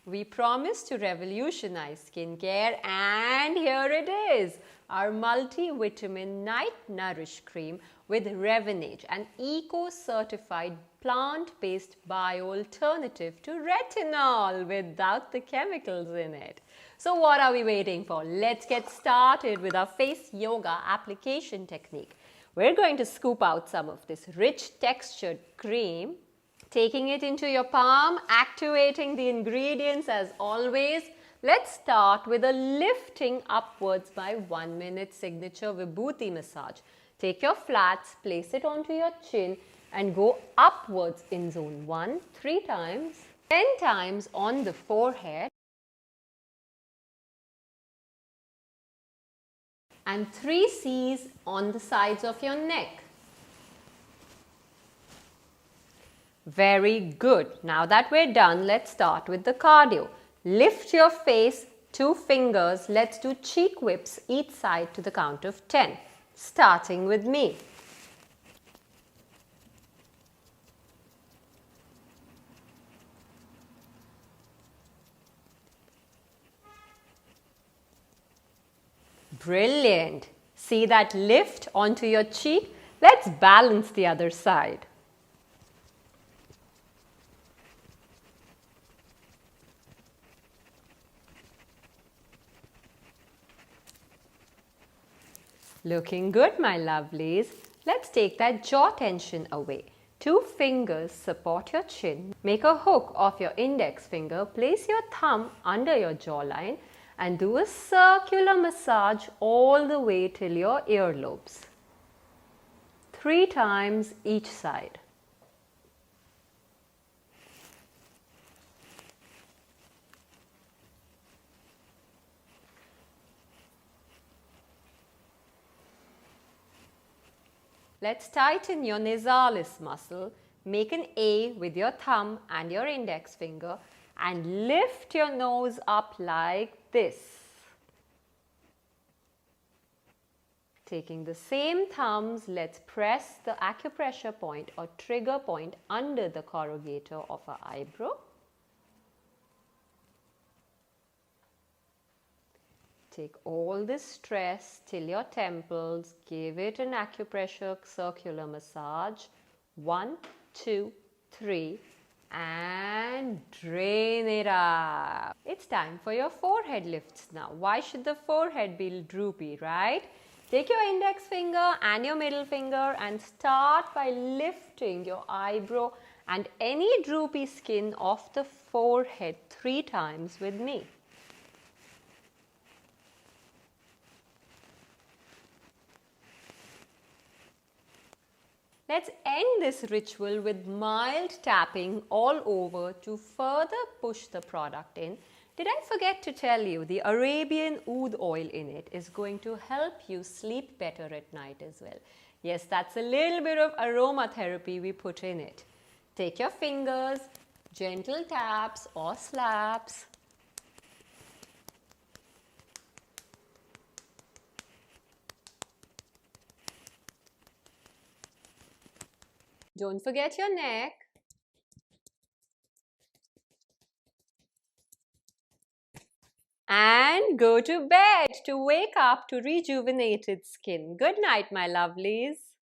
We promised to revolutionize skincare, and here it is, our multivitamin Night Nourish Cream with Revinage, an eco-certified plant-based bio-alternative to retinol without the chemicals in it. So what are we waiting for? Let's get started with our face yoga application technique. We're going to scoop out some of this rich textured cream, taking it into your palm, activating the ingredients as always. Let's start with a lifting upwards by 1 minute signature Vibhuti massage. Take your flats, place it onto your chin and go upwards in zone 1, 3 times, 10 times on the forehead and 3 C's on the sides of your neck. Very good. Now that we're done, let's start with the cardio. Lift your face, 2 fingers. Let's do cheek whips each side to the count of 10. Starting with me. Brilliant. See that lift onto your cheek? Let's balance the other side. Looking good, my lovelies. Let's take that jaw tension away. 2 fingers support your chin. Make a hook of your index finger. Place your thumb under your jawline and do a circular massage all the way till your earlobes. 3 times each side. Let's tighten your nasalis muscle. Make an A with your thumb and your index finger and lift your nose up like this. Taking the same thumbs, let's press the acupressure point or trigger point under the corrugator of our eyebrow. Take all this stress till your temples. Give it an acupressure circular massage. 1, 2, 3 and drain it up. It's time for your forehead lifts now. Why should the forehead be droopy, right? Take your index finger and your middle finger and start by lifting your eyebrow and any droopy skin off the forehead 3 times with me. Let's end this ritual with mild tapping all over to further push the product in. Did I forget to tell you the Arabian oud oil in it is going to help you sleep better at night as well. Yes, that's a little bit of aromatherapy we put in it. Take your fingers, gentle taps or slaps. Don't forget your neck. And go to bed to wake up to rejuvenated skin. Good night, my lovelies.